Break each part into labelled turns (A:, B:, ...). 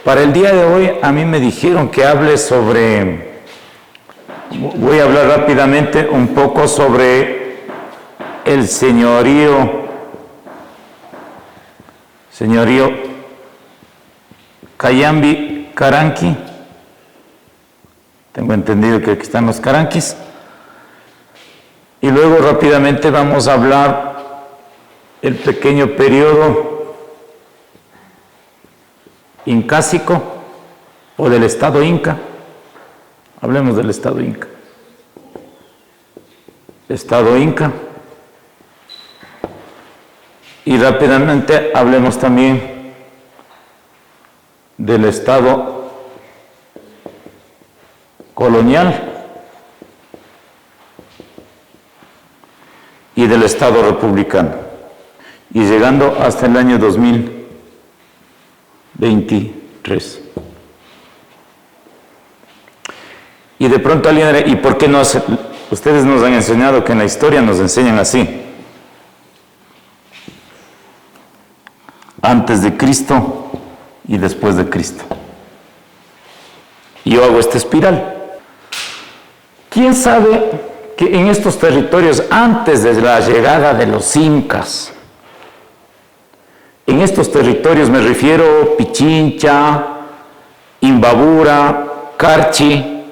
A: Para el día de hoy a mí me dijeron que hable sobre, voy a hablar rápidamente un poco sobre el señorío Cayambi Caranqui. Tengo entendido que aquí están los caranquis. Y luego rápidamente vamos a hablar el pequeño periodo incásico o del Estado Inca. Hablemos del Estado Inca. Estado Inca. Y rápidamente hablemos también del Estado colonial y del Estado republicano. Y llegando hasta el año 2023. Y de pronto alguien dirá, ¿y por qué no hace? Ustedes nos han enseñado que en la historia nos enseñan así. Antes de Cristo y después de Cristo. Yo hago esta espiral. ¿Quién sabe que en estos territorios, antes de la llegada de los incas, en estos territorios me refiero Pichincha, Imbabura, Carchi,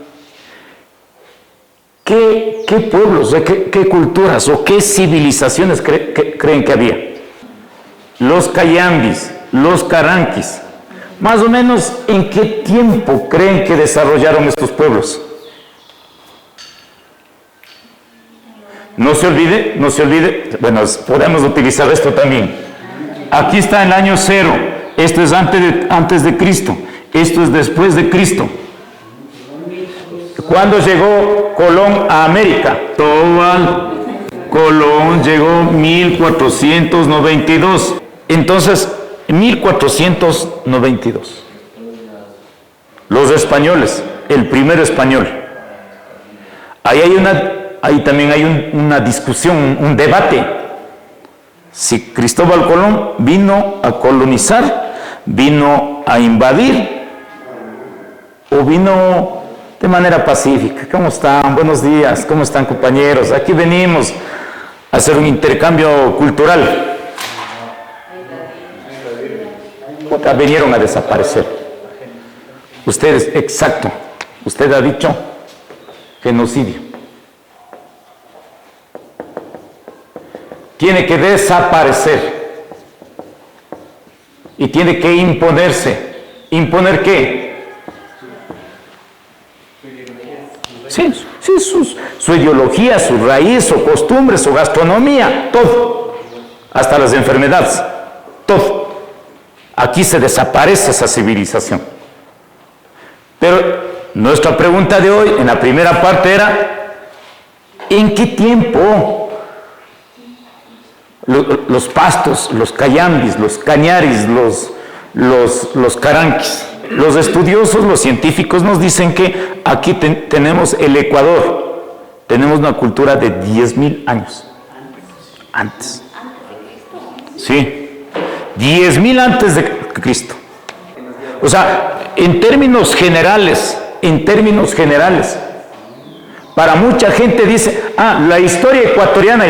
A: ¿qué pueblos, qué culturas o qué civilizaciones creen que había? Los cayambis, los caranquis, más o menos ¿en qué tiempo creen que desarrollaron estos pueblos? No se olvide, bueno, podemos utilizar esto también. Aquí está el año 0, esto es antes de Cristo, esto es después de Cristo. ¿Cuándo llegó Colón a América? Colón llegó 1492. Entonces, 1492. Los españoles, el primer español. Ahí también hay una discusión, un debate. Si Cristóbal Colón vino a colonizar, vino a invadir, o vino de manera pacífica. ¿Cómo están? Buenos días. ¿Cómo están, compañeros? Aquí venimos a hacer un intercambio cultural. Vinieron a desaparecer. Ustedes, exacto. Usted ha dicho genocidio. Tiene que desaparecer. Y tiene que imponerse. ¿Imponer qué? Sí, su ideología, su raíz, su costumbre, su gastronomía, todo. Hasta las enfermedades, todo. Aquí se desaparece esa civilización. Pero nuestra pregunta de hoy, en la primera parte era, ¿en qué tiempo los pastos, los cayambis, los cañaris, los caranquis? Los estudiosos, los científicos nos dicen que aquí tenemos el Ecuador, tenemos una cultura de 10.000 años. Antes. Sí, 10.000 antes de Cristo. O sea, en términos generales, para mucha gente dice, la historia ecuatoriana,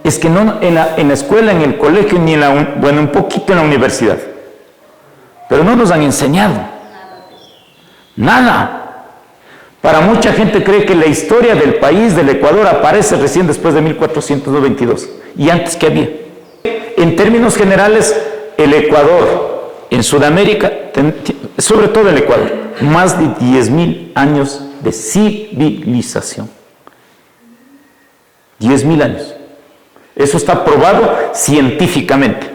A: es que no en la escuela, en el colegio, ni un poquito en la universidad. Pero no nos han enseñado nada. Para mucha gente cree que la historia del país, del Ecuador, aparece recién después de 1492. ¿Y antes qué había? En términos generales, el Ecuador, en Sudamérica, sobre todo el Ecuador, más de 10.000 años de civilización. 10.000 años. Eso está probado científicamente.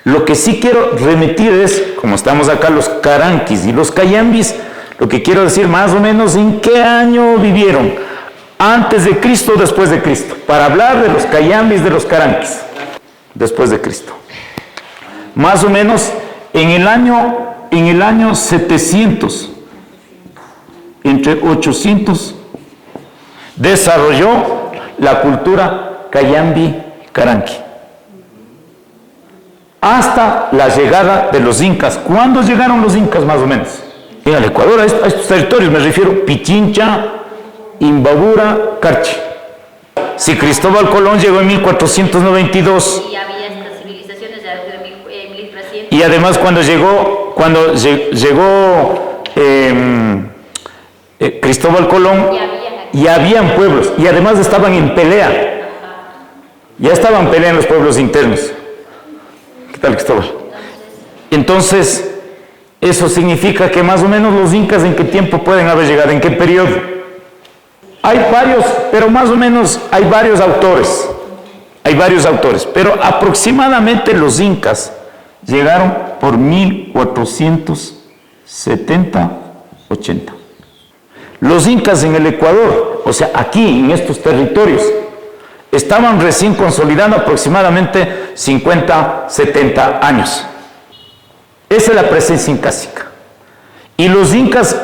A: Lo que sí quiero remitir es, como estamos acá los caranquis y los cayambis, lo que quiero decir más o menos en qué año vivieron, antes de Cristo o después de Cristo, para hablar de los cayambis, de los caranquis, después de Cristo. Más o menos en el año 700, entre 800, desarrolló la cultura cayambi caranqui. hasta la llegada de los incas. ¿Cuándo llegaron los incas más o menos? En el Ecuador, a estos territorios me refiero: Pichincha, Imbabura, Carchi. Si Cristóbal Colón llegó en 1492.
B: Y había estas civilizaciones de 1300.
A: Y además cuando llegó Cristóbal Colón, ya habían pueblos, y además estaban en pelea. Ya estaban peleando los pueblos internos. ¿Qué tal, Cristóbal? Entonces, eso significa que más o menos los incas, ¿en qué tiempo pueden haber llegado? ¿En qué periodo? Hay varios, pero más o menos hay varios autores. Hay varios autores, pero aproximadamente los incas llegaron por 1470, 80. Los incas en el Ecuador, o sea, aquí en estos territorios, estaban recién consolidando aproximadamente 50, 70 años. Esa es la presencia incásica. Y los incas,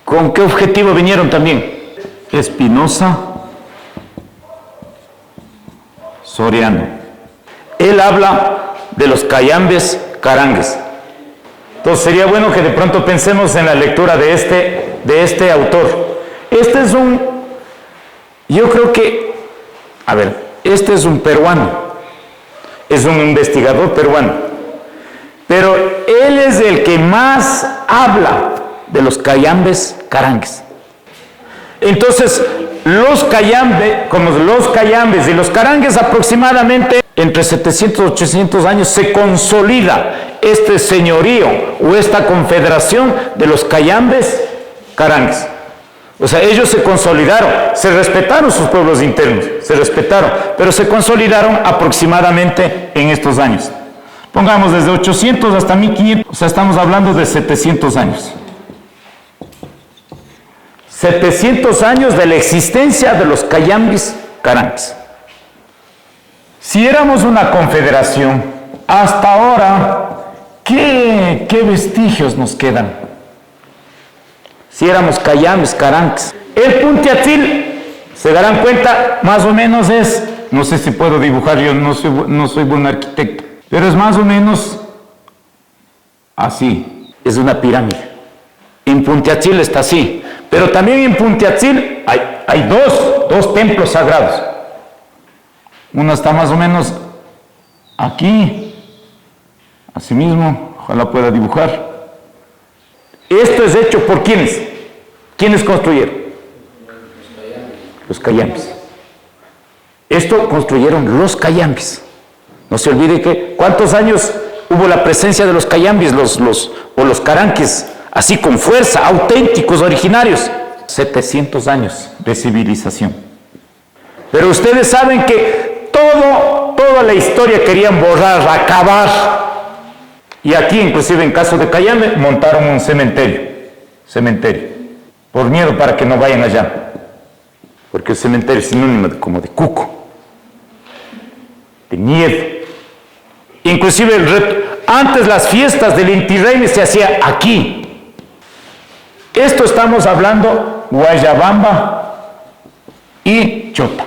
A: ¿con qué objetivo vinieron también? Espinosa Soriano. Él habla de los cayambes carangues. Entonces sería bueno que de pronto pensemos en la lectura de este autor. Este es yo creo que, este es un peruano, es un investigador peruano, pero él es el que más habla de los cayambes carangues. Entonces, los cayambes y los carangues, aproximadamente entre 700 y 800 años se consolida este señorío o esta confederación de los cayambes carangues. O sea, ellos se consolidaron, se respetaron sus pueblos internos, pero se consolidaron aproximadamente en estos años. Pongamos desde 800 hasta 1500, o sea, estamos hablando de 700 años. 700 años de la existencia de los cayambis carangues. Si éramos una confederación, hasta ahora, ¿qué vestigios nos quedan? Si éramos cayambis carangues. El Puntiatzil, se darán cuenta, más o menos es, no sé si puedo dibujar, yo no soy buen arquitecto, pero es más o menos así, es una pirámide. En Puntiatzil está así, pero también en Puntiatzil hay dos templos sagrados. Uno está más o menos aquí, así mismo, ojalá pueda dibujar. Esto es hecho por ¿quiénes? ¿Quiénes construyeron? Los cayambis. Esto construyeron los cayambis. No se olvide que ¿cuántos años hubo la presencia de los cayambis, o los caranques, así con fuerza, auténticos, originarios? 700 años de civilización. Pero ustedes saben que toda la historia querían borrar, acabar. Y aquí, inclusive en caso de Cayambe, montaron un cementerio, por miedo para que no vayan allá. Porque el cementerio es sinónimo como de cuco, de miedo. Inclusive antes las fiestas del Inti Raymi se hacía aquí. Esto estamos hablando Guayabamba y Chota.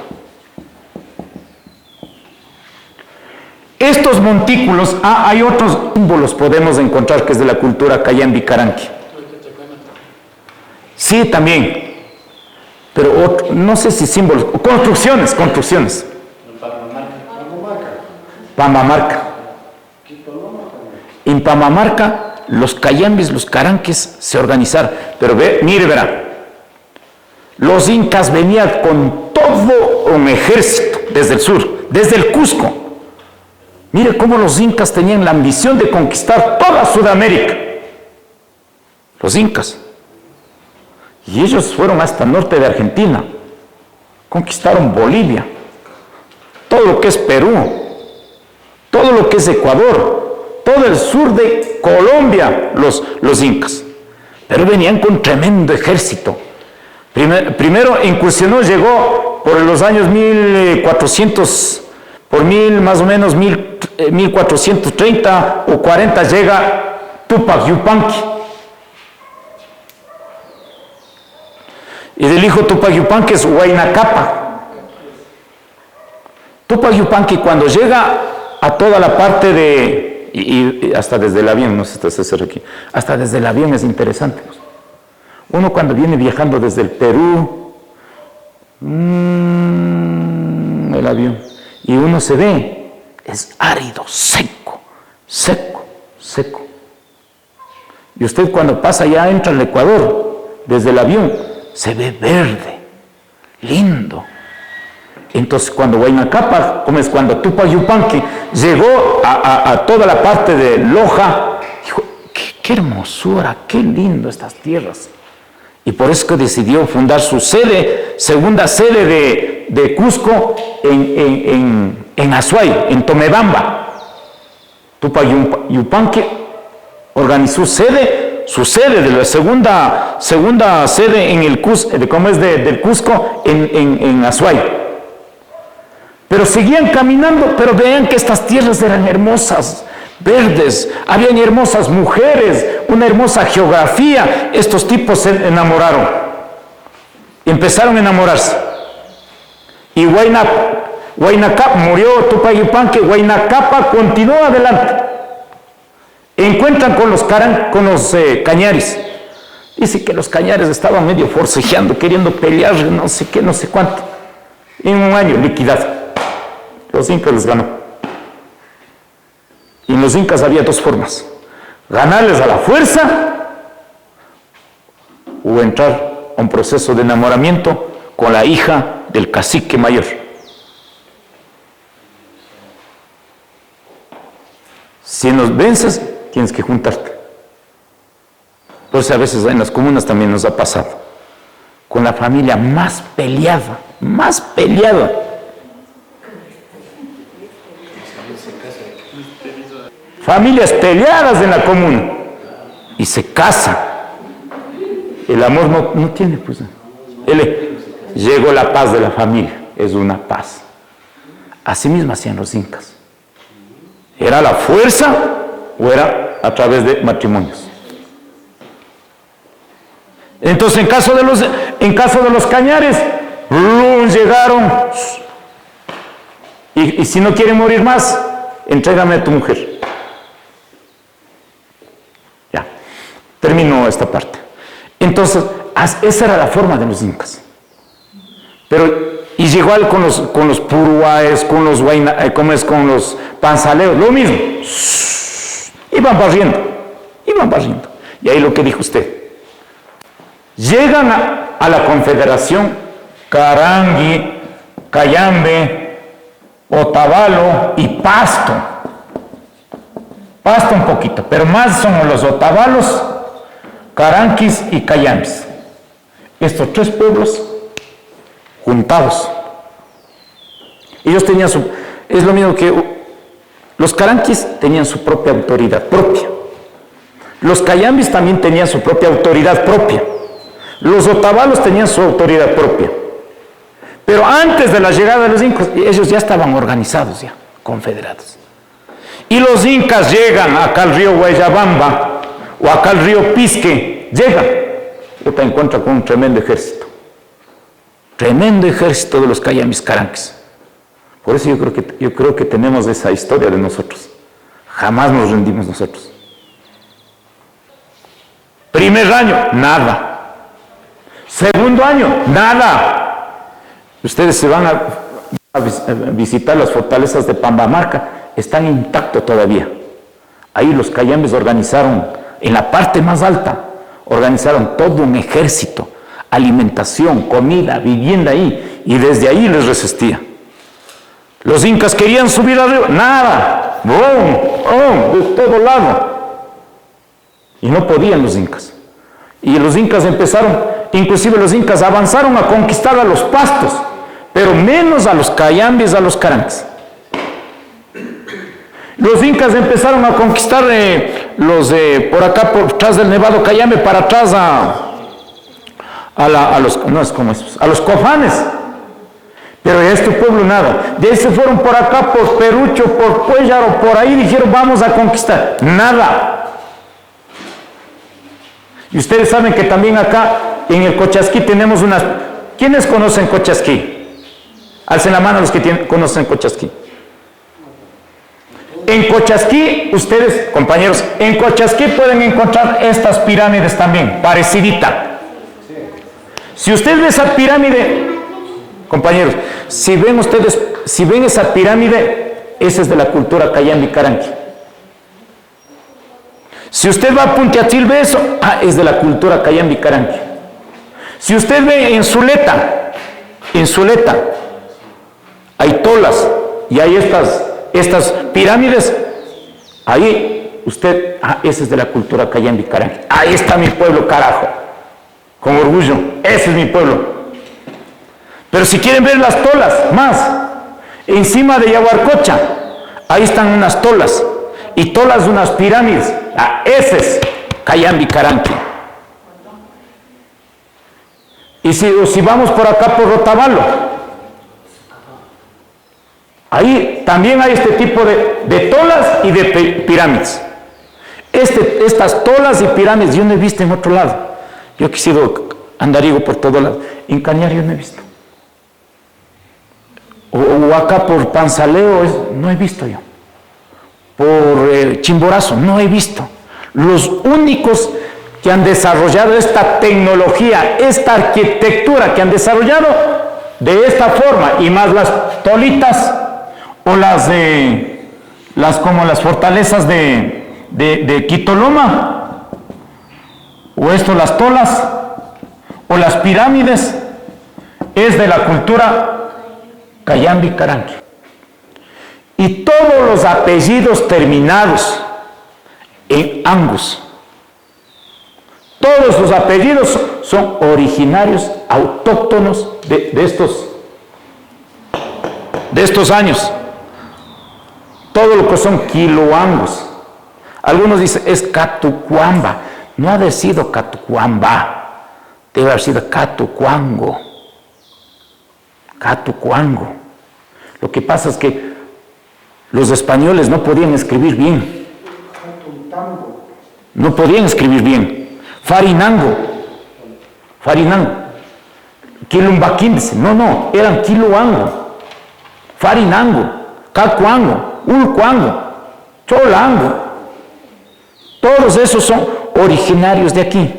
A: Estos montículos, hay otros símbolos podemos encontrar que es de la cultura cayambi caranqui. Sí, también, pero no sé si símbolos, construcciones. Pambamarca. En Pambamarca los cayambis, los caranques se organizaron, pero verá, los incas venían con todo un ejército desde el sur, desde el Cusco. Mire cómo los incas tenían la ambición de conquistar toda Sudamérica. Los incas. Y ellos fueron hasta el norte de Argentina. Conquistaron Bolivia. Todo lo que es Perú. Todo lo que es Ecuador. Todo el sur de Colombia, los incas. Pero venían con tremendo ejército. Primero incursionó, llegó por los años 1400, más o menos 1430 o 40 llega Tupac Yupanqui. Y del hijo Tupac Yupanqui es Huayna Cápac. Tupac Yupanqui cuando llega a toda la parte de, y hasta desde el avión, no sé si está hacer aquí, hasta desde el avión es interesante. Uno cuando viene viajando desde el Perú, el avión, y uno se ve, es árido, seco, seco, seco. Y usted cuando pasa ya entra al Ecuador, desde el avión, se ve verde, lindo. Entonces cuando Huayna Capac, como es cuando Tupac Yupanqui llegó a toda la parte de Loja, dijo, qué hermosura, qué lindo estas tierras. Y por eso que decidió fundar su sede, segunda sede de Cusco en Azuay, en Tomebamba. Tupac Yupanqui organizó su sede de la segunda sede en el Cusco, del Cusco en Azuay. Pero seguían caminando, pero vean que estas tierras eran hermosas, verdes, habían hermosas mujeres, una hermosa geografía. Estos tipos se enamoraron, empezaron a enamorarse. Y Huayna Capac murió, Tupac Yupanqui, Huayna Capac continuó adelante. Encuentran con los cañaris. Dice que los cañaris estaban medio forcejeando, queriendo pelear, no sé qué, no sé cuánto. En un año, liquidado. Los incas les ganó. Y en los incas había dos formas: ganarles a la fuerza o entrar a un proceso de enamoramiento con la hija del cacique mayor. Si nos vences, tienes que juntarte. Entonces a veces en las comunas también nos ha pasado. Con la familia más peleada. Familias peleadas en la comuna. Y se casan. El amor no tiene, pues. Llegó la paz de la familia. Es una paz. Así mismo hacían los incas. ¿Era la fuerza o era a través de matrimonios? Entonces, en caso de los cañares, llegaron. Y si no quieren morir más, entrégame a tu mujer. Ya, terminó esta parte. Entonces, esa era la forma de los incas. Y llegó con los puruáes, con los panzaleos, lo mismo. Iban barriendo. Y ahí lo que dijo usted. Llegan a la confederación Carangui, Cayambe, Otavalo y Pasto. Pasto un poquito, pero más son los Otavalos, Caranquis y Cayambis. Estos tres pueblos juntados. Ellos tenían es lo mismo que los Caranquis tenían su propia autoridad propia. Los Cayambis también tenían su propia autoridad propia. Los Otavalos tenían su autoridad propia. Pero antes de la llegada de los incas, ellos ya estaban organizados, ya, confederados. Y los incas llegan acá al río Guayabamba o acá al río Pisque, llegan. Y te encuentran con un tremendo ejército de los Cayambis Caranquis. Por eso yo creo que tenemos esa historia de nosotros. Jamás nos rendimos nosotros. Primer año, nada. Segundo año, nada. Ustedes se van a visitar las fortalezas de Pambamarca, están intactos todavía. Ahí los cayambes organizaron, en la parte más alta, organizaron todo un ejército, alimentación, comida, vivienda ahí, y desde ahí les resistía. Los incas querían subir arriba, nada, de todo lado. Y no podían los incas. Y los incas inclusive los incas avanzaron a conquistar a los pastos, pero menos a los cayambis, a los caranquis. Los incas empezaron a conquistar por acá, por atrás del Nevado Cayambe, para atrás a los cofanes. Pero de este pueblo nada. De ahí se fueron por acá, por Perucho, por Cuéllar, por ahí, dijeron vamos a conquistar. Nada. Y ustedes saben que también acá en el Cochasquí tenemos unas... ¿Quiénes conocen Cochasquí? Alcen la mano los que conocen Cochasquí. En Cochasquí, ustedes, compañeros, en Cochasquí pueden encontrar estas pirámides también, parecidita. Si usted ve esa pirámide, compañeros, si ven ustedes, si ven esa pirámide, esa es de la cultura Cayambi Caranqui. Si usted va a Puntiatil, ve eso, es de la cultura Cayambi Caranqui. Si usted ve en Zuleta, hay tolas y hay estas pirámides, ahí usted, ese es de la cultura Cayambi Caranqui. Ahí está mi pueblo, carajo, con orgullo, ese es mi pueblo. Pero si quieren ver las tolas, más, encima de Yaguarcocha, ahí están unas tolas, y tolas de unas pirámides, ese es Cayambi Caranqui. Y si vamos por acá por Rotavalo, ahí también hay este tipo de tolas y de pirámides. Estas tolas y pirámides yo no he visto en otro lado. Yo he sido andariego por todos lados. En Cañar yo no he visto. O acá por Panzaleo no he visto yo. Por Chimborazo no he visto. Los únicos que han desarrollado esta tecnología, esta arquitectura que han desarrollado de esta forma, y más las tolitas o como las fortalezas de Quitoloma, o las tolas o las pirámides, es de la cultura Cayambi Caranqui. Y todos los apellidos terminados en Angus, todos los apellidos son originarios, autóctonos de estos años. Todo lo que son quiloangos. Algunos dicen es Catucuamba. No ha de haber sido Catucuamba, debe haber sido Catucuango. Catucuango. Lo que pasa es que los españoles no podían escribir bien. No podían escribir bien. Farinango. Quilumbaquín, no, eran Quiluango, Farinango, Cacuango, Ulcuango, Cholango. Todos esos son originarios de aquí.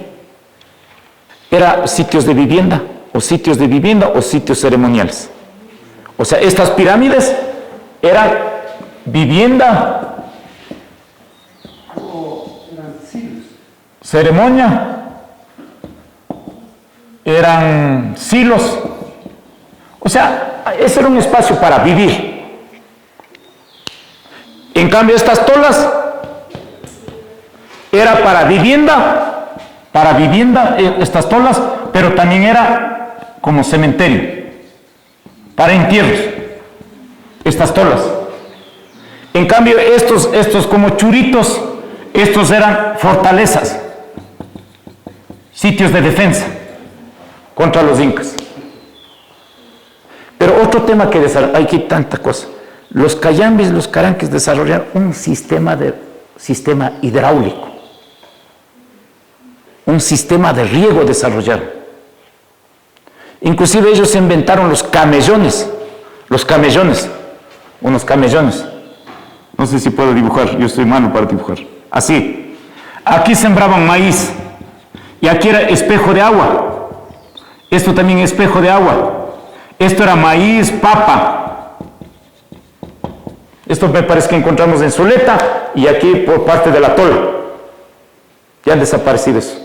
A: Eran sitios de vivienda o sitios ceremoniales. O sea, estas pirámides eran vivienda, ceremonia, eran silos. O sea, ese era un espacio para vivir. En cambio, estas tolas era para vivienda, estas tolas, pero también era como cementerio, para entierros, estas tolas. En cambio, estos como churitos, estos eran fortalezas, sitios de defensa contra los incas. Pero otro tema que desarrollar, hay aquí tanta cosa. Los cayambis, los caranquis desarrollaron un sistema hidráulico, un sistema de riego desarrollaron. Inclusive ellos inventaron unos camellones. No sé si puedo dibujar, yo estoy malo para dibujar. Así. Aquí sembraban maíz y aquí era espejo de agua. Esto también es espejo de agua. Esto era maíz, papa. Esto me parece que encontramos en Zuleta y aquí por parte de la Tola. Ya han desaparecido eso.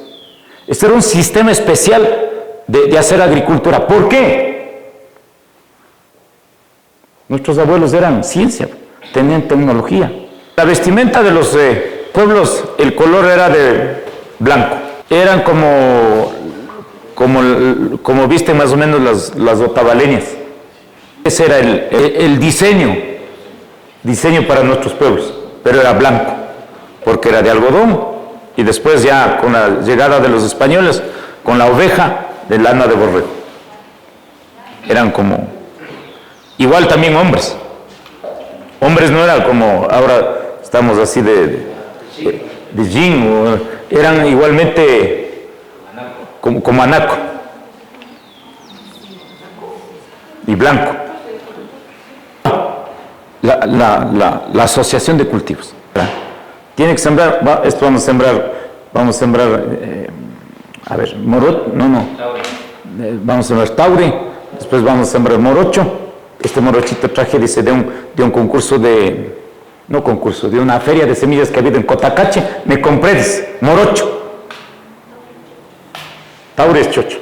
A: Este era un sistema especial de hacer agricultura. ¿Por qué? Nuestros abuelos eran ciencia, tenían tecnología. La vestimenta de los pueblos, el color era de blanco. Eran como visten más o menos las otavaleñas. Ese era el diseño para nuestros pueblos, pero era blanco, porque era de algodón, y después ya con la llegada de los españoles, con la oveja de lana de borrego. Eran como, igual también hombres no eran como ahora estamos así de jean, eran igualmente como anaco y blanco. la asociación de cultivos. ¿Verdad? Tiene que sembrar, esto vamos a sembrar, vamos a sembrar taure, después vamos a sembrar morocho. Este morochito traje, dice, de un concurso de una feria de semillas que ha habido en Cotacache, me compré, dice, morocho. Taure es chocho.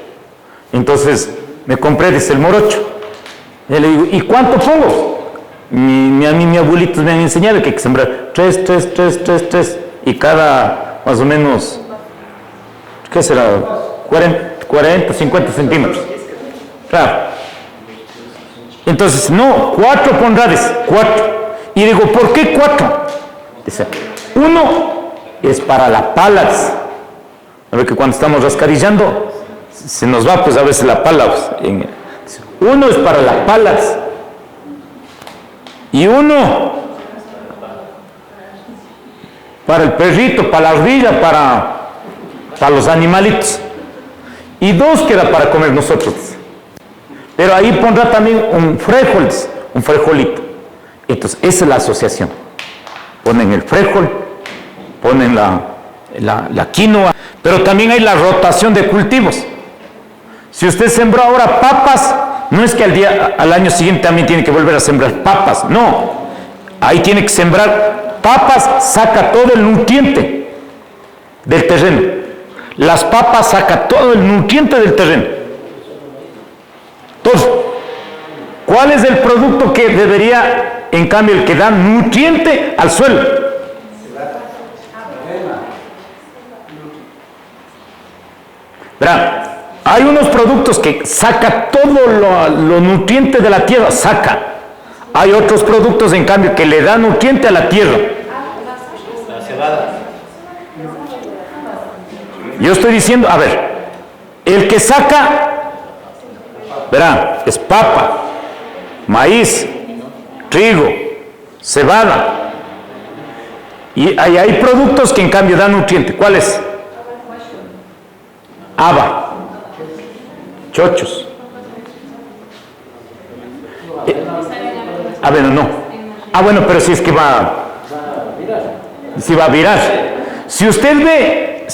A: Entonces, me compré, dice, el morocho. Y le digo, ¿y cuánto pongo? A mí, mi abuelitos me han enseñado que hay que sembrar 3, y cada, más o menos, ¿qué será? 40, 50 centímetros. Claro. Entonces, no, 4 pondrás, 4. Y digo, ¿por qué 4? Dice, 1 es para la pala. A ver que cuando estamos rascarillando, se nos va pues a veces la pala. Pues, 1 es para la pala. Y 1 para el perrito, para la ardilla, para los animalitos. Y 2 queda para comer nosotros. Pero ahí pondrá también un frijolito. Entonces, esa es la asociación. Ponen el frijol, ponen la quinoa, pero también hay la rotación de cultivos. Si usted sembró ahora papas, no es que al año siguiente también tiene que volver a sembrar papas, no. Ahí tiene que sembrar papas, saca todo el nutriente del terreno. Las papas saca todo el nutriente del terreno. Entonces, ¿cuál es el producto que debería, en cambio, el que da nutriente al suelo? Verán, hay unos productos que saca todo lo nutriente de la tierra, saca. Hay otros productos, en cambio, que le dan nutriente a la tierra.
C: La cebada.
A: Yo estoy diciendo, a ver, el que saca, verán, es papa, maíz, trigo, cebada. Y hay productos que en cambio dan nutriente. ¿Cuáles? Haba, chochos. Bueno, no. Bueno, pero si es que va a virar. Si usted ve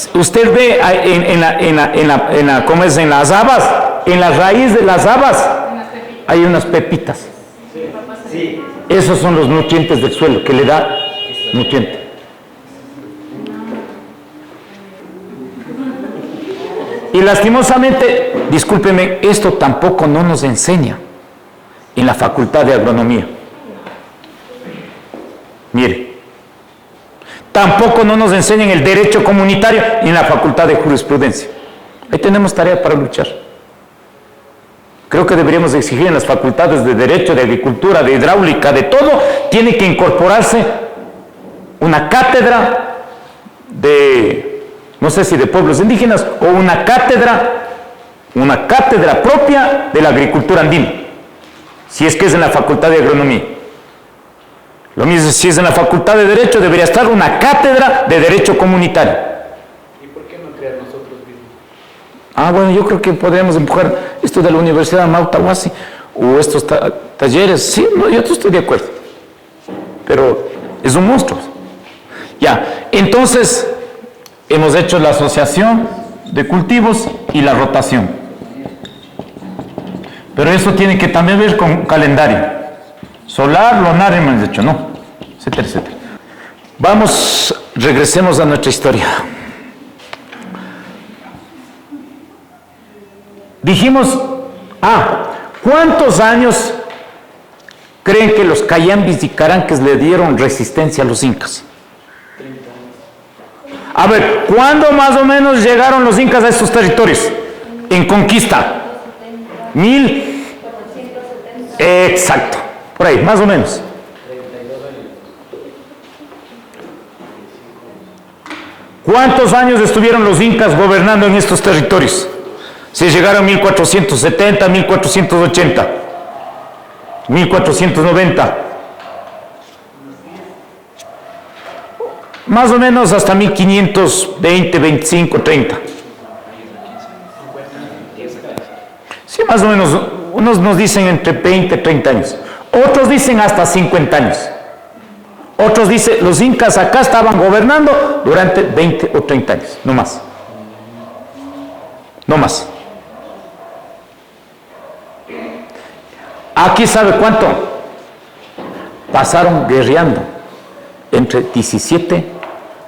A: ¿cómo es? En las habas, en la raíz de las habas, hay unas pepitas.
C: Sí.
A: Esos son los nutrientes del suelo, que le da nutriente. Y lastimosamente, discúlpeme, esto tampoco no nos enseña en la Facultad de Agronomía. Mire, tampoco no nos enseña en el Derecho Comunitario y en la Facultad de Jurisprudencia. Ahí tenemos tarea para luchar. Creo que deberíamos exigir en las facultades de Derecho, de Agricultura, de Hidráulica, de todo, tiene que incorporarse una cátedra de, no sé si de pueblos indígenas, o una cátedra propia de la agricultura andina, si es que es en la Facultad de Agronomía. Lo mismo si es en la Facultad de Derecho, debería estar una cátedra de Derecho Comunitario.
C: ¿Y por qué no crear nosotros mismos?
A: Bueno, yo creo que podríamos empujar esto de la Universidad de Mautahuasi o estos talleres. Sí, no, yo estoy de acuerdo. Pero es un monstruo. Ya, entonces hemos hecho la asociación de cultivos y la rotación. Pero eso tiene que también ver con calendario. Solar, lunar, hemos dicho, no, etcétera, etcétera. Regresemos a nuestra historia. Dijimos, ¿cuántos años creen que los cayambis y caranques le dieron resistencia a los incas?
C: 30 años.
A: A ver, ¿cuándo más o menos llegaron los incas a estos territorios? En conquista. 1470. Exacto. Por ahí, más o menos.
C: 32 años.
A: ¿Cuántos años estuvieron los incas gobernando en estos territorios? Si llegaron 1470, 1480, 1490. Más o menos hasta 1520, 25, 30. Sí, más o menos. Unos nos dicen entre 20 y 30 años. Otros dicen hasta 50 años. Otros dicen, los incas acá estaban gobernando durante 20 o 30 años, no más. No más. Aquí, ¿sabe cuánto? Pasaron guerreando entre 17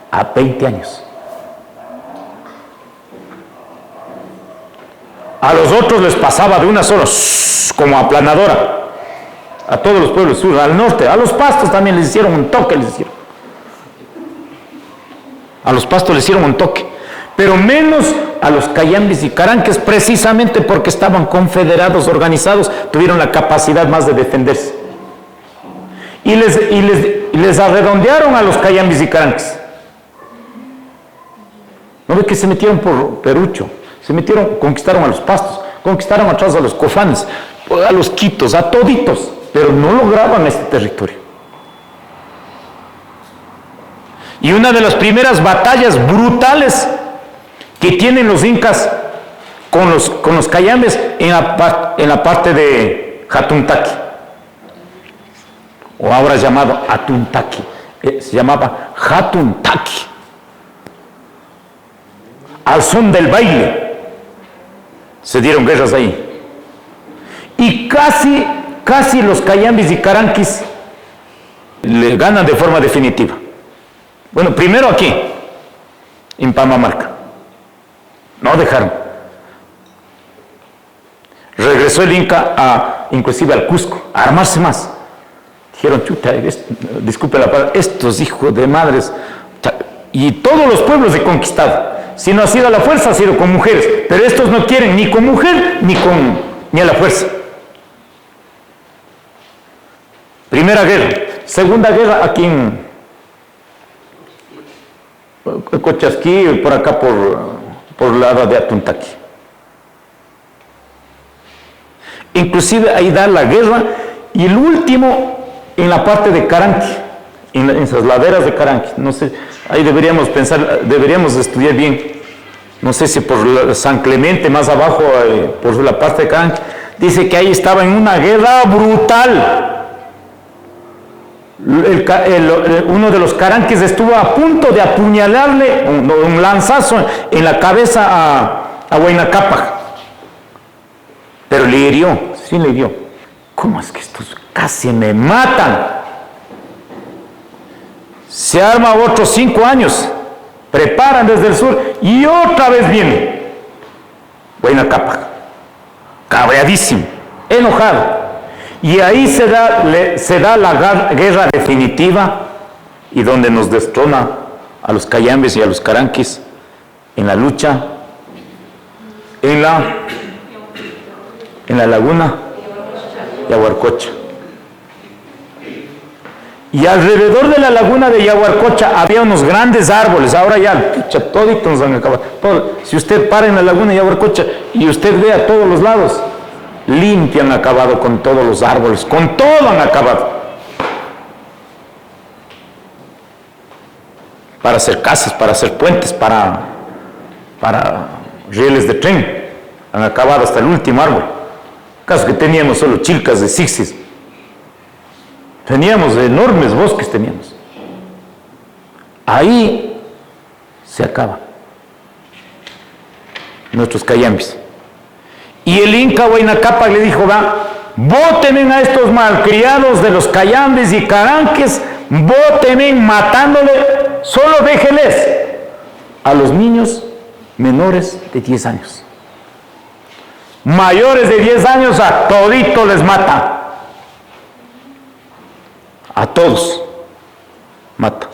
A: a 20 años. A los otros les pasaba de una sola, como aplanadora. A todos los pueblos sur, al norte, a los pastos también les hicieron un toque, a los pastos les hicieron un toque, pero menos a los cayambis y caranques, precisamente porque estaban confederados, organizados, tuvieron la capacidad más de defenderse. Y les arredondearon a los cayambis y caranques. ¿No ve que se metieron por Perucho? Se metieron, conquistaron a los pastos, conquistaron atrás a los cofanes, a los quitos, a toditos, pero no lograban este territorio. Y una de las primeras batallas brutales que tienen los incas con los cayambes en la parte de Jatuntaki, o ahora llamado Atuntaki, se llamaba Jatuntaki, al son del baile se dieron guerras ahí, y casi los cayambis y caranquis le ganan de forma definitiva. Bueno, primero aquí, en Pamamarca, no dejaron. Regresó el Inca inclusive al Cusco, a armarse más. Dijeron, chuta, disculpe la palabra, estos hijos de madres, y todos los pueblos he conquistado. Si no ha sido a la fuerza, ha sido con mujeres, pero estos no quieren ni con mujer ni a la fuerza. Primera guerra. Segunda guerra aquí en Cochasquí, por acá por el lado de Atuntaki. Inclusive ahí da la guerra, y el último en la parte de Caranqui, en esas laderas de Caranqui. No sé, ahí deberíamos pensar, deberíamos estudiar bien. No sé si por San Clemente, más abajo, por la parte de Caranqui, dice que ahí estaba en una guerra brutal. Uno de los caranquis estuvo a punto de apuñalarle un lanzazo en la cabeza a Huayna Cápac, pero le hirió, sí le hirió. ¿Cómo es que estos casi me matan? Se arma otros 5 años, preparan desde el sur y otra vez viene Huayna Cápac, cabreadísimo, enojado. Y ahí se da la guerra definitiva, y donde nos destrona a los cayambes y a los caranquis en la lucha en la laguna Yaguarcocha. Y alrededor de la laguna de Yaguarcocha había unos grandes árboles. Ahora ya, pucha, toditos nos han acabado. Si usted para en la laguna de Yaguarcocha y usted ve a todos los lados, limpio, han acabado con todos los árboles, con todo han acabado. Para hacer casas, para hacer puentes, para rieles de tren, han acabado hasta el último árbol. Caso que teníamos solo chilcas de sixis, teníamos enormes bosques, teníamos. Ahí se acaba nuestros cayambis. Y el Inca Huayna Cápac le dijo, bótenme a estos malcriados de los cayambis y caranques, bótenme matándole, solo déjeles a los niños menores de 10 años. Mayores de 10 años a todito les mata. A todos mata.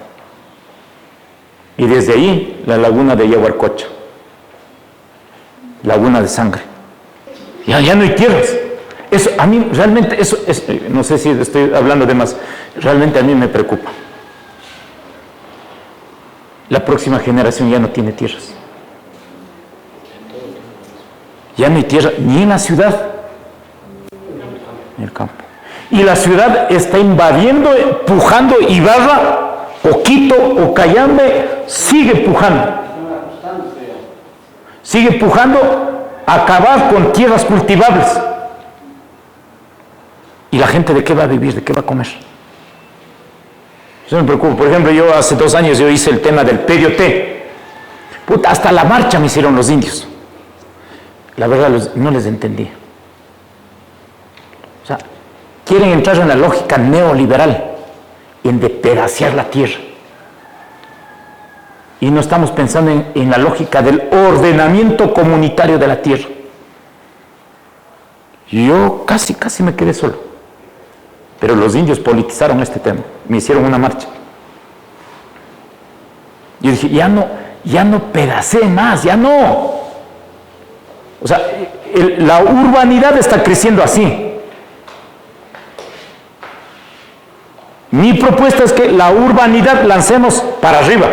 A: Y desde ahí la laguna de Yaguarcocha, laguna de sangre. Ya no hay tierras. Eso, a mí realmente, no sé si estoy hablando de más, realmente a mí me preocupa. La próxima generación ya no tiene tierras. Ya no hay tierra, ni en la ciudad, ni en el campo. Y la ciudad está invadiendo, pujando, Ibarra, o Quito, o Cayambe, sigue pujando. Sigue pujando a acabar con tierras cultivables. ¿Y la gente de qué va a vivir? ¿De qué va a comer? Yo me preocupo. Por ejemplo, yo hace 2 años yo hice el tema del PDOT. Puta, hasta la marcha me hicieron los indios. La verdad no les entendí. O sea, quieren entrar en la lógica neoliberal, en depedacear la tierra. Y no estamos pensando en la lógica del ordenamiento comunitario de la tierra. Yo casi me quedé solo. Pero los indios politizaron este tema, me hicieron una marcha. Yo dije, ya no pedacé más, ya no. O sea, la urbanidad está creciendo así. Mi propuesta es que la urbanidad lancemos para arriba.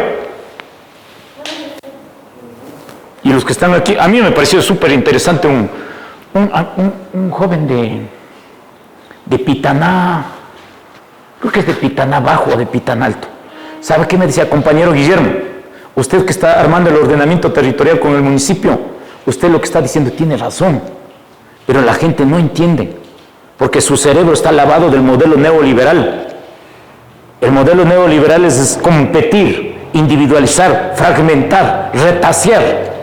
A: Y los que están aquí, a mí me pareció súper interesante un joven de Pitaná, creo que es de Pitaná Bajo o de Pitaná Alto. ¿Sabe qué me decía, compañero Guillermo? Usted que está armando el ordenamiento territorial con el municipio, usted lo que está diciendo tiene razón, pero la gente no entiende, porque su cerebro está lavado del modelo neoliberal. El modelo neoliberal es competir, individualizar, fragmentar, retasear.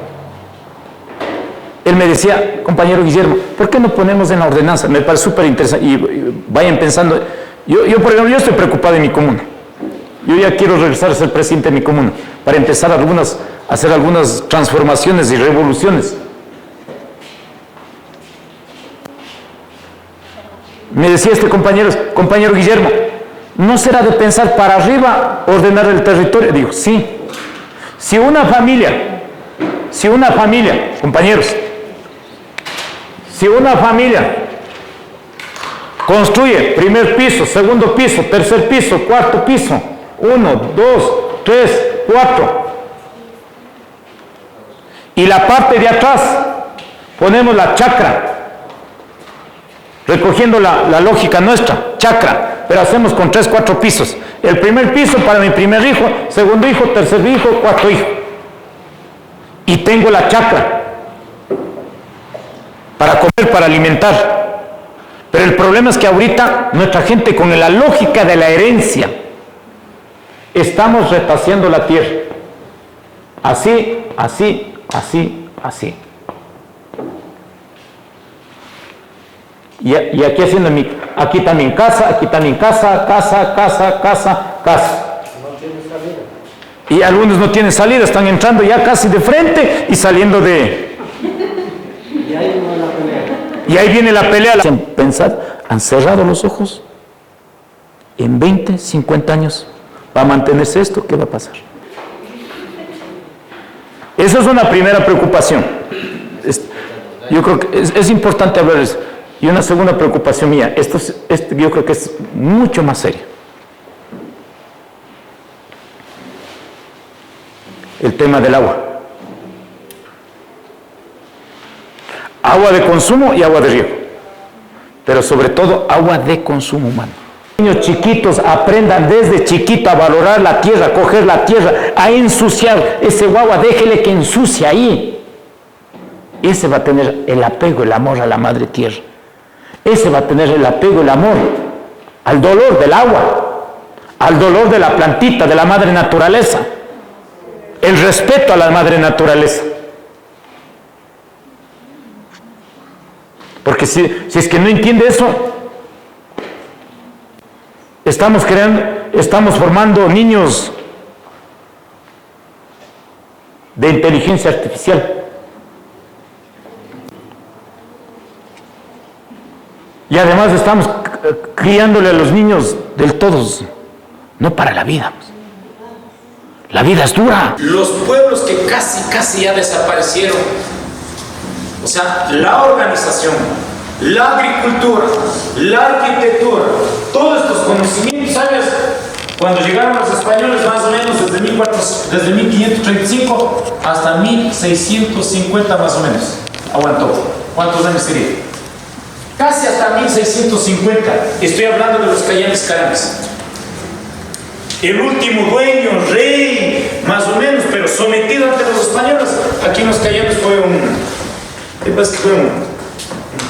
A: Él me decía, compañero Guillermo, ¿por qué no ponemos en la ordenanza? Me parece súper interesante, y vayan pensando. Yo, por ejemplo, yo estoy preocupado de mi comuna. Yo ya quiero regresar a ser presidente de mi comuna, para empezar a hacer algunas transformaciones y revoluciones. Me decía este compañero Guillermo, ¿no será de pensar para arriba ordenar el territorio? Digo, sí. Si una familia, compañeros, si una familia construye primer piso, segundo piso, tercer piso, cuarto piso, 1, 2, 3, 4, y la parte de atrás ponemos la chacra, recogiendo la lógica nuestra, chacra, pero hacemos con 3, 4 pisos. El primer piso para mi primer hijo, segundo hijo, tercer hijo, cuarto hijo. Y tengo la chacra para comer, para alimentar. Pero el problema es que ahorita nuestra gente, con la lógica de la herencia, estamos retaseando la tierra. Así. Y aquí haciendo aquí también casa. No tiene salida. Y algunos no tienen salida, están entrando ya casi de frente y saliendo de... Y ahí viene la pelea. Pensar, han cerrado los ojos. En 20, 50 años va a mantenerse esto, ¿qué va a pasar? Esa es una primera preocupación. Yo creo que es importante hablar de eso. Y una segunda preocupación mía, esto yo creo que es mucho más serio. El tema del agua. Agua de consumo y agua de riego. Pero sobre todo agua de consumo humano. Niños chiquitos aprendan desde chiquito a valorar la tierra, a coger la tierra, a ensuciar. Ese guagua, déjele que ensucie ahí. Ese va a tener el apego, el amor a la madre tierra. Ese va a tener el apego, el amor al dolor del agua, al dolor de la plantita, de la madre naturaleza, el respeto a la madre naturaleza. Porque si es que no entiende eso, estamos formando niños de inteligencia artificial. Y además estamos criándole a los niños del todo, no para la vida. La vida es dura.
D: Los pueblos que casi ya desaparecieron, o sea, la organización, la agricultura, la arquitectura, todos estos conocimientos, ¿sabes? Cuando llegaron los españoles, más o menos desde 1535 hasta 1650 más o menos, aguantó. ¿Cuántos años sería? Casi hasta 1650. Estoy hablando de los Cayanes Carangas. El último dueño, rey, más o menos, pero sometido ante los españoles. Aquí en los Cayanes fue un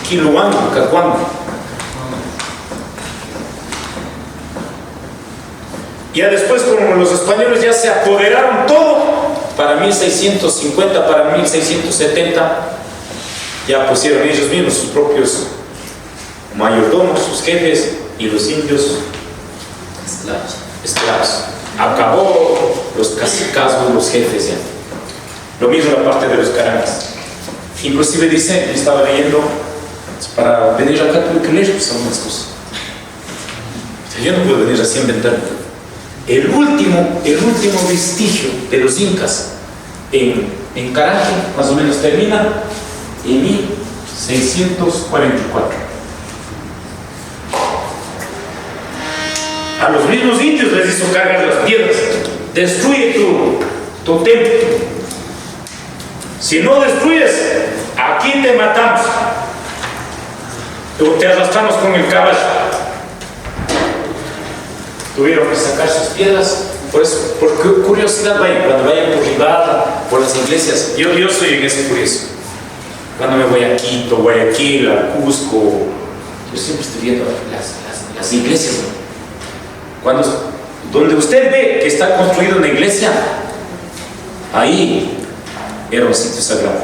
D: quiluano, cacuano. Ya después, como los españoles ya se apoderaron todo, para 1650, para 1670, ya pusieron ellos mismos sus propios mayordomos, sus jefes, y los indios esclavos. Acabó los cacicazgos, los jefes ya. Lo mismo la parte de los carangas. Inclusive dice, yo estaba leyendo, para venir acá tuve que leer pues, algunas cosas. Yo no puedo venir así a inventar. El último vestigio de los incas en Caranqui, más o menos termina en 1644. A los mismos indios les hizo cargar las piedras. Destruye tu templo. Si no destruyes, aquí te matamos. O te arrastramos con el caballo. Tuvieron que sacar sus piedras. Por eso, por curiosidad, cuando vayan por Rivada, por las iglesias. Yo soy en ese curioso. Cuando me voy a Quito, Guayaquil, a Cusco, yo siempre estoy viendo las iglesias. Donde usted ve que está construida una iglesia, ahí era un sitio sagrado.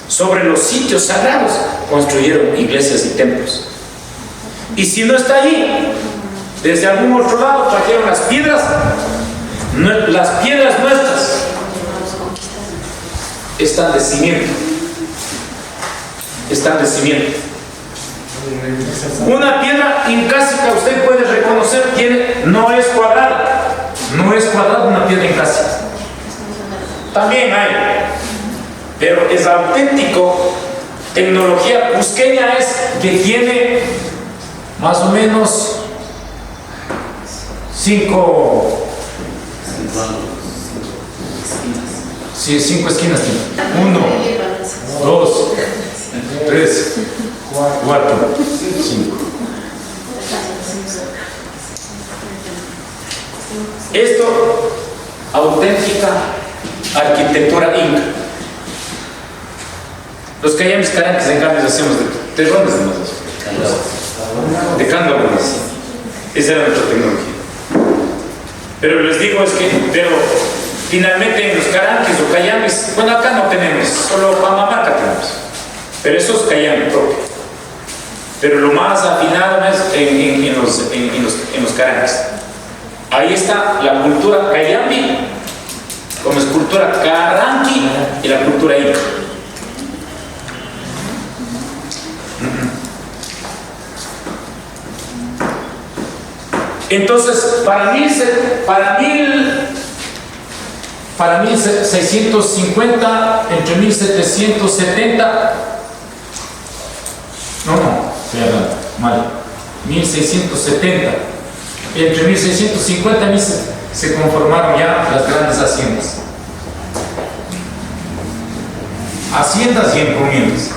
D: Sobre los sitios sagrados construyeron iglesias y templos. Y si no está allí, desde algún otro lado trajeron las piedras nuestras están de cimiento. Una piedra incásica usted puede reconocer, no es cuadrada una piedra incásica. También hay, pero es auténtico. Tecnología cusqueña es que tiene más o menos 5 esquinas tiene. 1, 2, 3, 4, 5. Esto, auténtica arquitectura inca. Los cayamis caranques en cambio hacemos de rondas de cándalos. Esa era nuestra tecnología. Pero les digo finalmente en los caranques o cayamis, bueno, acá no tenemos, solo Pamamaca tenemos, pero eso es cayami propio. Pero lo más afinado es en los caranques. Ahí está la cultura cayami, como es cultura caranqui y la cultura inca. Entonces, para 1650, entre 1770, estoy hablando mal, 1670, entre 1650 y se conformaron ya las grandes haciendas. Haciendas y encomiendas.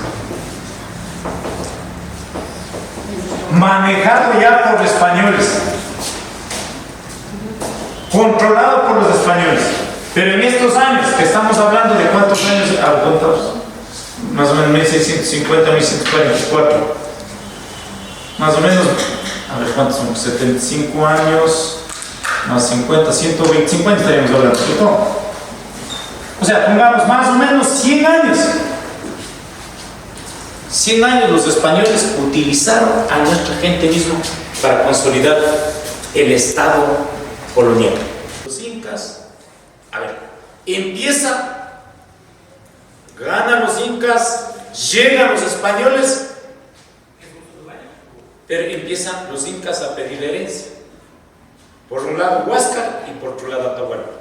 D: Manejado ya por españoles. Controlado por los españoles. Pero en estos años, que estamos hablando de cuántos años, más o menos 1650, 1644, más o menos, a ver cuántos son, 75 años, más 50, 125 años estaríamos hablando, ¿cierto? O sea, pongamos más o menos 100 años. 100 años los españoles utilizaron a nuestra gente misma para consolidar el Estado colonial. Los incas, ganan los incas, llegan los españoles, pero empiezan los incas a pedir herencia. Por un lado Huáscar y por otro lado Atahualpa.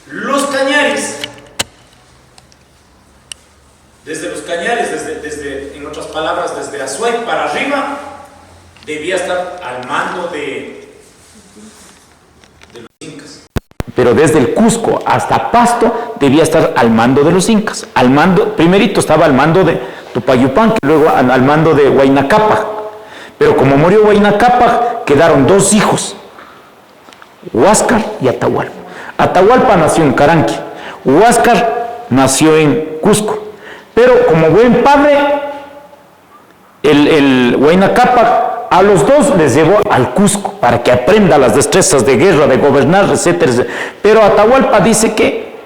D: Los cañaris, desde los cañares, en otras palabras, desde Azuay para arriba, debía estar al mando de los incas.
A: Pero desde el Cusco hasta Pasto debía estar al mando de los incas. Primerito estaba al mando de Tupayupanqui, luego al mando de Huayna Cápac. Pero como murió Huayna Cápac, quedaron 2 hijos, Huáscar y Atahualpa. Atahualpa nació en Caranqui, Huáscar nació en Cusco. Pero como buen padre, el Huayna Cápac A los dos les llevó al Cusco para que aprenda las destrezas de guerra, de gobernar, etcétera, etcétera. Pero Atahualpa dice que,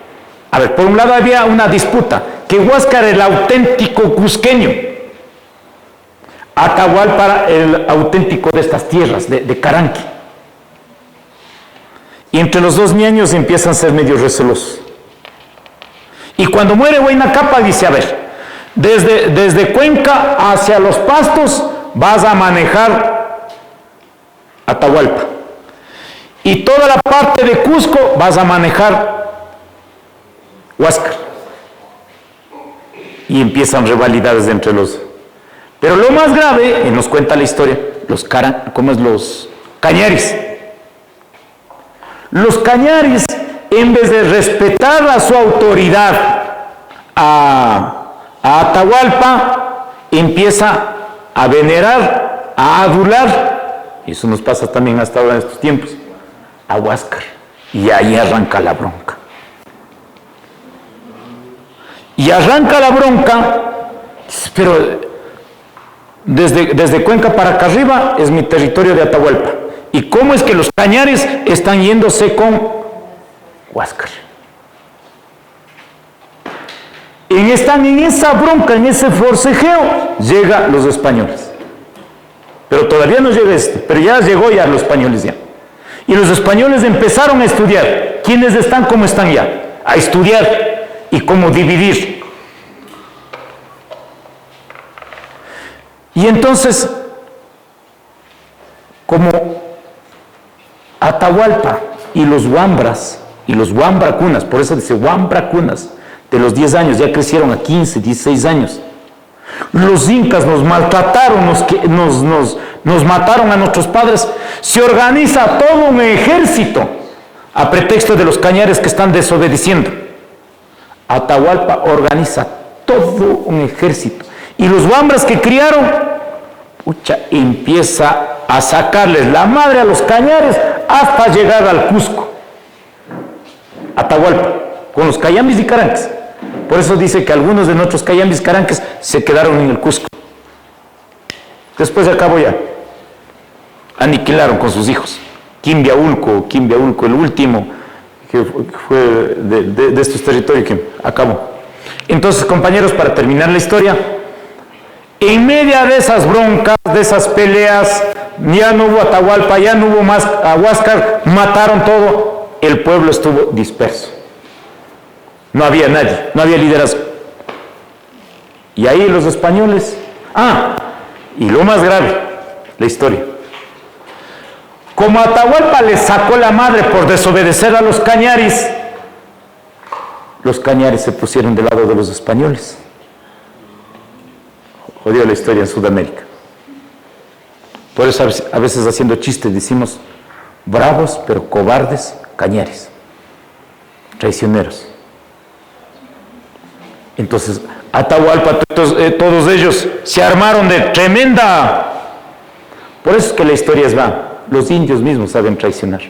A: a ver, por un lado había una disputa, que Huáscar era el auténtico cusqueño, Atahualpa era el auténtico de estas tierras, de Caranqui. Y entre los dos ñaños empiezan a ser medio recelosos. Y cuando muere Huayna Cápac dice, a ver, desde Cuenca hacia los Pastos vas a manejar Atahualpa. Y toda la parte de Cusco vas a manejar Huáscar. Y empiezan rivalidades entre los... Pero lo más grave, y nos cuenta la historia, los cañaris. Los cañaris, en vez de respetar a su autoridad, a Atahualpa, empieza a venerar, a adular, y eso nos pasa también hasta ahora en estos tiempos, a Huáscar. Y ahí arranca la bronca. Y arranca la bronca, pero desde Cuenca para acá arriba es mi territorio de Atahualpa. ¿Y cómo es que los cañares están yéndose con Huáscar? Están en esa bronca, en ese forcejeo, llegan los españoles. Pero todavía no llega pero ya llegó ya los españoles ya. Y los españoles empezaron a estudiar. ¿Quiénes están? ¿Cómo están ya? A estudiar y cómo dividir. Y entonces, como Atahualpa y los huambras y los huambracunas, por eso dice huambracunas, de los 10 años ya crecieron a 15, 16 años. Los incas nos maltrataron, nos mataron a nuestros padres. Se organiza todo un ejército a pretexto de los cañares que están desobedeciendo. Atahualpa organiza todo un ejército. Y los huambras que criaron, empieza a sacarles la madre a los cañares hasta llegar al Cusco. Atahualpa, con los cayambis y caranques. Por eso dice que algunos de nuestros cayambis caranques se quedaron en el Cusco. Después acabó ya. Aniquilaron con sus hijos. Quimbiaulco, el último que fue de estos territorios que acabó. Entonces, compañeros, para terminar la historia, en medio de esas broncas, de esas peleas, ya no hubo Atahualpa, ya no hubo más a Huáscar, mataron todo, el pueblo estuvo disperso. No había nadie, no había liderazgo. Y ahí los españoles, y lo más grave, la historia. Como Atahualpa les sacó la madre por desobedecer a los cañaris se pusieron del lado de los españoles. Jodió la historia en Sudamérica. Por eso a veces haciendo chistes decimos bravos pero cobardes cañaris, traicioneros. Entonces Atahualpa, todos ellos se armaron de tremenda. Por eso es que la historia es va. Los indios mismos saben traicionar.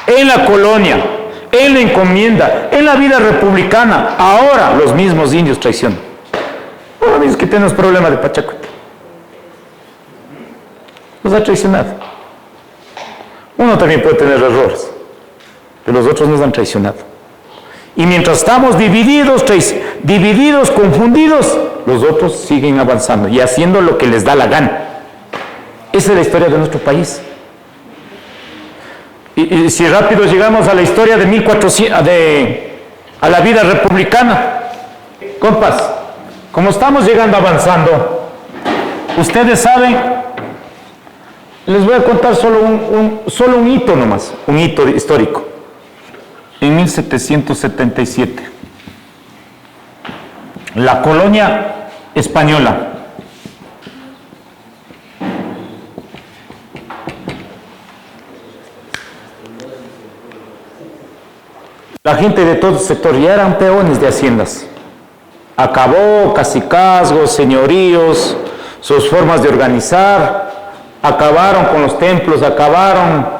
A: En la colonia, en la encomienda, en la vida republicana, ahora los mismos indios traicionan. Ahora mismo que tenemos problema de Pachacuti. Nos ha traicionado. Uno también puede tener errores, pero los otros nos han traicionado. Y mientras estamos divididos, confundidos, los otros siguen avanzando y haciendo lo que les da la gana. Esa es la historia de nuestro país. Y si rápido llegamos a la historia de 1400, a la vida republicana. Compas, como estamos llegando avanzando, ustedes saben, les voy a contar solo un hito nomás, un hito histórico. En 1777, la colonia española la gente de todo el sector ya eran peones de haciendas. Acabó cacicazgos, señoríos, sus formas de organizar, acabaron con los templos, acabaron.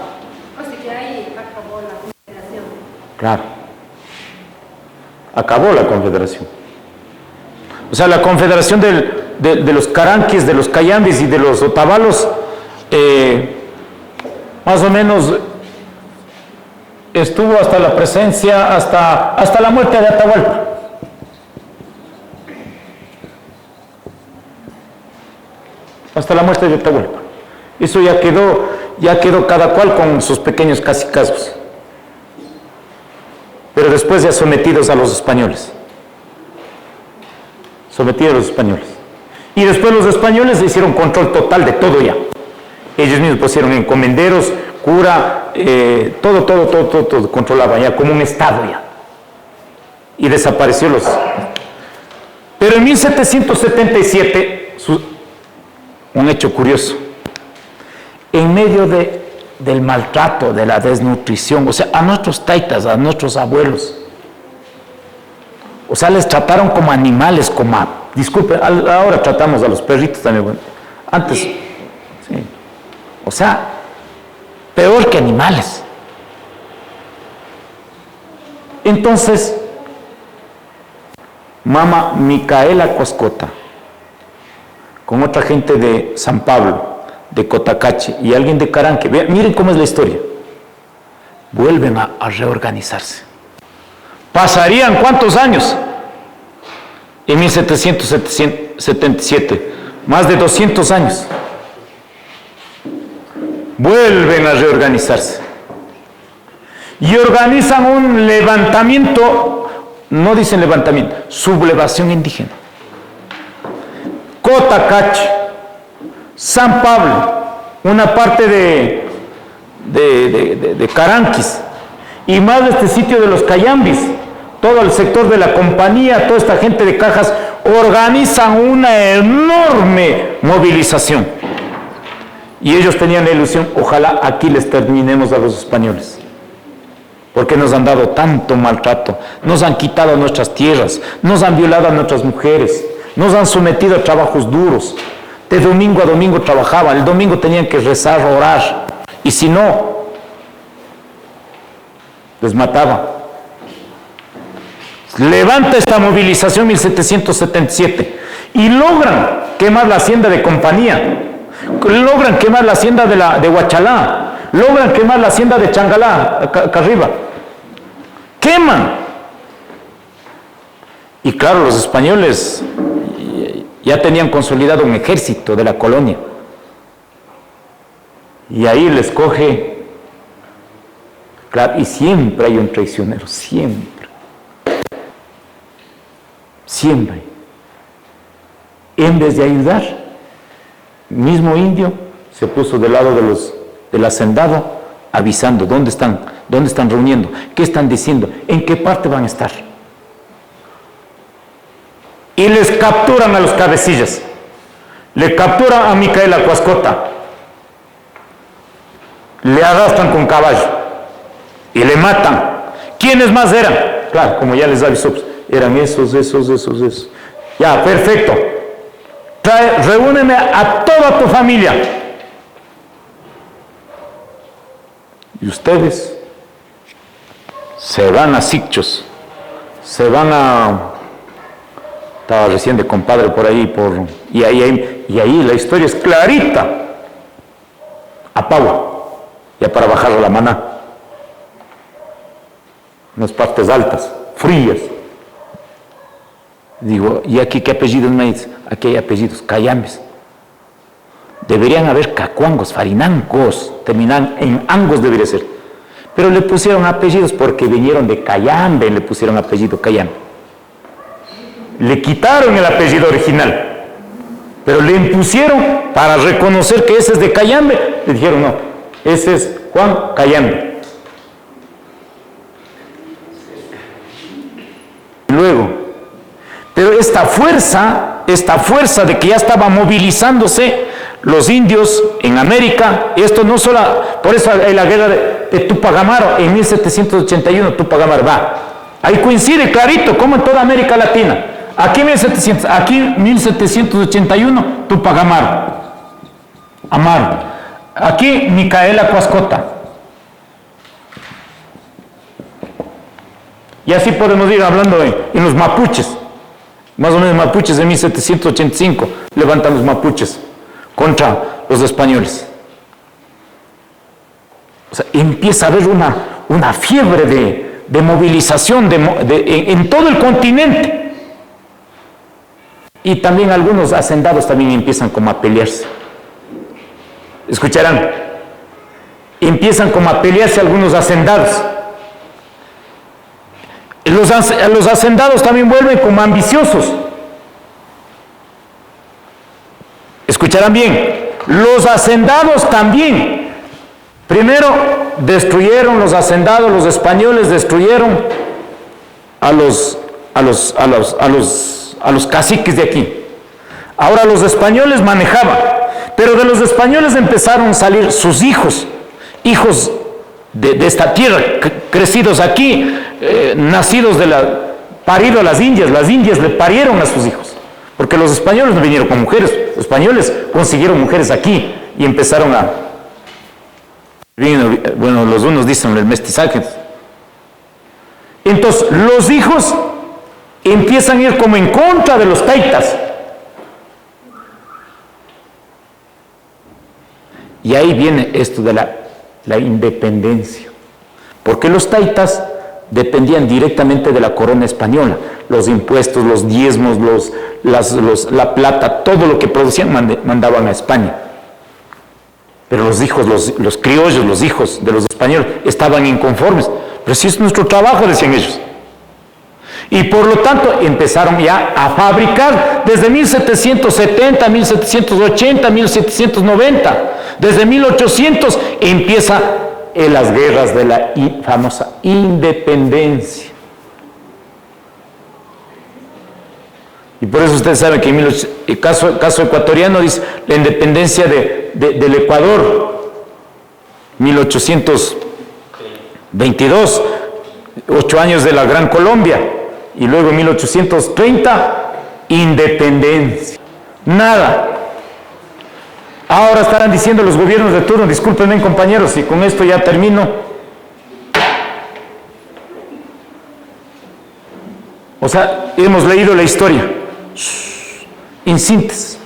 A: Claro, acabó la confederación. O sea, la confederación de los caranquis, de los cayambis y de los otavalos, más o menos estuvo hasta la presencia, hasta la muerte de Atahualpa. Hasta la muerte de Atahualpa. Eso ya quedó cada cual con sus pequeños cacicazgos. Pero después ya sometidos a los españoles. Sometidos a los españoles. Y después los españoles hicieron control total de todo ya. Ellos mismos pusieron encomenderos, cura, todo controlaban ya como un estado ya. Y desapareció los... Pero en 1777, un hecho curioso, en medio del maltrato, de la desnutrición, o sea, a nuestros taitas, a nuestros abuelos, o sea, les trataron como animales, disculpen, ahora tratamos a los perritos también, bueno, antes, sí. O sea, peor que animales. Entonces, Mama Micaela Cuascota, con otra gente de San Pablo, de Cotacache y alguien de Caranque, miren cómo es la historia, vuelven a reorganizarse. ¿Pasarían cuántos años? En 1777, más de 200 años. Vuelven a reorganizarse. Y organizan un levantamiento, no dicen levantamiento, sublevación indígena. Cotacache, San Pablo, una parte de Caranquis, y más de este sitio de los Cayambis, todo el sector de la compañía, toda esta gente de Cajas, organizan una enorme movilización. Y ellos tenían la ilusión, ojalá aquí les terminemos a los españoles, porque nos han dado tanto maltrato, nos han quitado nuestras tierras, nos han violado a nuestras mujeres, nos han sometido a trabajos duros. De domingo a domingo trabajaban, el domingo tenían que rezar, orar, y si no, les mataban. Levanta esta movilización 1777 y logran quemar la hacienda de Compañía, logran quemar la hacienda de Huachalá, logran quemar la hacienda de Changalá, acá arriba. Queman. Y claro, los españoles ya tenían consolidado un ejército de la colonia. Y ahí les coge, claro, y siempre hay un traicionero, siempre. Siempre. En vez de ayudar, mismo indio se puso del lado del hacendado, avisando dónde están reuniendo, qué están diciendo, en qué parte van a estar. Y les capturan a los cabecillas. Le capturan a Micaela Cuascota. Le arrastran con caballo. Y le matan. ¿Quiénes más eran? Claro, como ya les avisó, eran esos. Ya, perfecto. Reúneme a toda tu familia. Y ustedes se van a Sicchos, se van a... Estaba recién de compadre por ahí, y ahí la historia es clarita. A Pagua, ya para bajar a la Maná. Unas partes altas, frías. Digo, ¿y aquí qué apellidos me dice? Aquí hay apellidos, Cayambes. Deberían haber cacuangos, farinancos, terminan en angos debería ser. Pero le pusieron apellidos porque vinieron de Cayambe, le pusieron apellido Cayambe. Le quitaron el apellido original, pero le impusieron para reconocer que ese es de Cayambe. Le dijeron, no, ese es Juan Cayambe. Luego, pero esta fuerza de que ya estaba movilizándose los indios en América, esto no solo, por eso en la guerra de Tupac Amaru, en 1781 Tupac Amaru va. Ahí coincide clarito, como en toda América Latina. Aquí 1781 Tupac Amaru. Aquí Micaela Cuascota. Y así podemos ir hablando en los mapuches. Más o menos mapuches de 1785 levantan los mapuches contra los españoles. O sea, empieza a haber una fiebre de movilización en todo el continente. Y también algunos hacendados también empiezan como a pelearse. Escucharán, empiezan como a pelearse algunos hacendados. Los hacendados también vuelven como ambiciosos. Escucharán bien, los hacendados también. Primero destruyeron los hacendados, los españoles destruyeron a los caciques de aquí. Ahora los españoles manejaban, pero de los españoles empezaron a salir sus hijos de esta tierra, crecidos aquí, nacidos paridos a las indias le parieron a sus hijos, porque los españoles no vinieron con mujeres, los españoles consiguieron mujeres aquí y empezaron bueno, los unos dicen el mestizaje. Entonces los hijos empiezan a ir como en contra de los taitas. Y ahí viene esto de la independencia. Porque los taitas dependían directamente de la corona española. Los impuestos, los diezmos, la plata, todo lo que producían mandaban a España. Pero los hijos, los criollos, los hijos de los españoles estaban inconformes. Pero si es nuestro trabajo, decían ellos. Y por lo tanto empezaron ya a fabricar desde 1770, 1780, 1790. Desde 1800 empieza en las guerras de la famosa independencia. Y por eso ustedes saben que el caso ecuatoriano dice la independencia del Ecuador, 1822, 8 años de la Gran Colombia, y luego en 1830, independencia. Nada. Ahora estarán diciendo los gobiernos de turno, discúlpenme compañeros, y con esto ya termino. O sea, hemos leído la historia. En síntesis,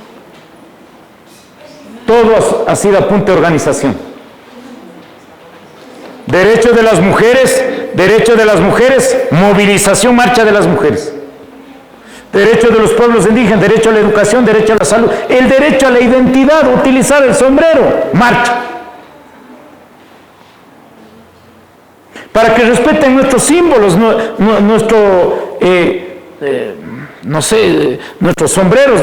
A: todo ha sido a punta de organización. Derecho de las mujeres, movilización, marcha de las mujeres. Derecho de los pueblos indígenas, derecho a la educación, derecho a la salud, el derecho a la identidad, utilizar el sombrero, marcha. Para que respeten nuestros símbolos, nuestros sombreros,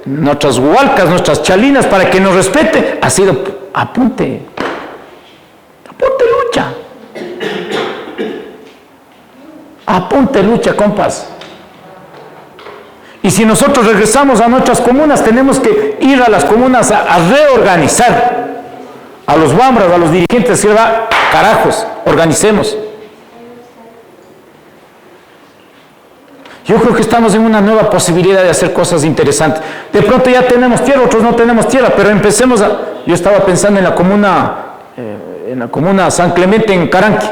A: nuestras hualcas, nuestras chalinas, para que nos respete, ha sido apunte lucha, compas. Y si nosotros regresamos a nuestras comunas, tenemos que ir a las comunas a reorganizar a los wambras, a los dirigentes, que va, carajos, organicemos. Yo creo que estamos en una nueva posibilidad de hacer cosas interesantes. De pronto ya tenemos tierra, otros no tenemos tierra, pero empecemos Yo estaba pensando en la comuna San Clemente en Caranqui.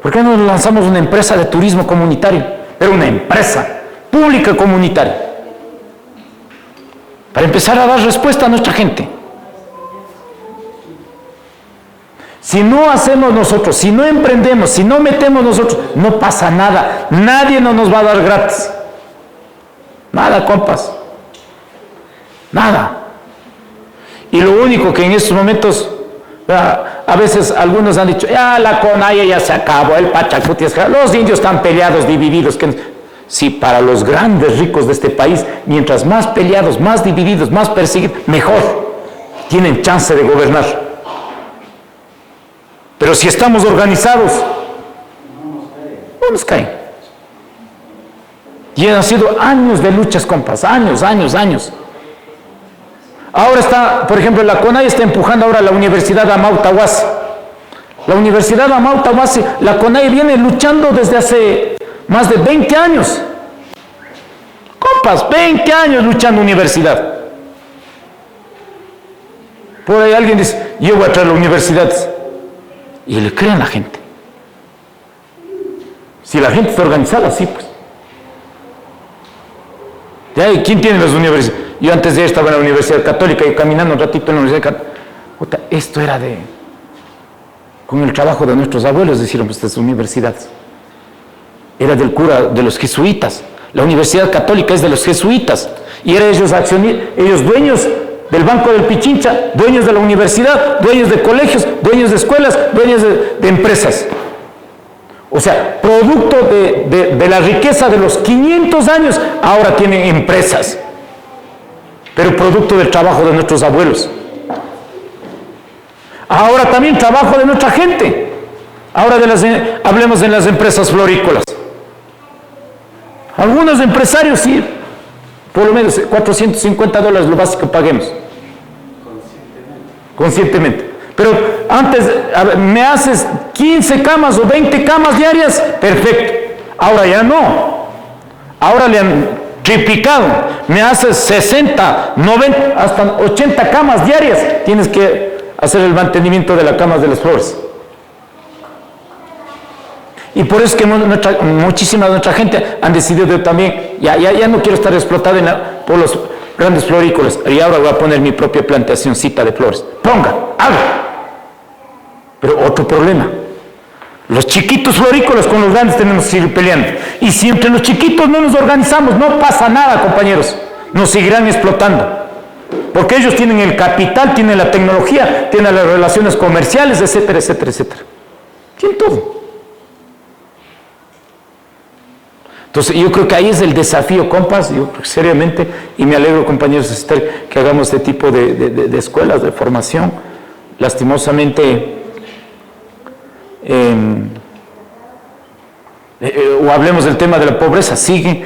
A: ¿Por qué no lanzamos una empresa de turismo comunitario? Pero una empresa pública comunitaria. Para empezar a dar respuesta a nuestra gente. Si no hacemos nosotros, si no emprendemos, si no metemos nosotros, no pasa nada. Nadie nos va a dar gratis. Nada, compas. Nada. Y lo único que en estos momentos, a veces algunos han dicho, ya la CONAIE ya se acabó, el Pachacuti, los indios están peleados, divididos. Sí, para los grandes ricos de este país, mientras más peleados, más divididos, más perseguidos, mejor. Tienen chance de gobernar. Pero si estamos organizados, no nos caen. Y han sido años de luchas, compas, años. Ahora está, por ejemplo, la CONAIE está empujando ahora la Universidad Amauta-Huasi. La Universidad Amauta-Huasi, la CONAIE viene luchando desde hace más de 20 años. Compas, 20 años luchando universidad. Por ahí alguien dice, yo voy a traer la universidad. Y le creen a la gente. Si la gente está organizada, sí, pues. ¿Ya? ¿Y quién tiene las universidades? Yo antes de ayer estaba en la Universidad Católica y caminando un ratito en la Universidad Católica. Esto era con el trabajo de nuestros abuelos, decían estas universidades. Era del cura de los jesuitas. La Universidad Católica es de los jesuitas. Y eran ellos dueños del Banco del Pichincha, dueños de la universidad, dueños de colegios, dueños de escuelas, dueños de empresas. O sea, producto de la riqueza de los 500 años, ahora tienen empresas. Pero producto del trabajo de nuestros abuelos. Ahora también trabajo de nuestra gente. Ahora hablemos de las empresas florícolas. Algunos empresarios sí, por lo menos $450 lo básico que paguemos. Conscientemente. Pero antes, me haces 15 camas o 20 camas diarias, perfecto. Ahora ya no. Ahora le han triplicado. Me haces 60, 90, hasta 80 camas diarias. Tienes que hacer el mantenimiento de las camas de las flores. Y por eso es que muchísima de nuestra gente han decidido también, ya no quiero estar explotado por los grandes florícolas, y ahora voy a poner mi propia plantacioncita de flores. Ponga, haga. Pero otro problema, los chiquitos florícolas con los grandes tenemos que seguir peleando. Y si entre los chiquitos no nos organizamos, no pasa nada, compañeros. Nos seguirán explotando. Porque ellos tienen el capital, tienen la tecnología, tienen las relaciones comerciales, etcétera, etcétera, etcétera. Tienen todo. Entonces yo creo que ahí es el desafío, compas, yo creo que seriamente, y me alegro, compañeros, que hagamos este tipo de escuelas de formación. Lastimosamente, o hablemos del tema de la pobreza, sigue.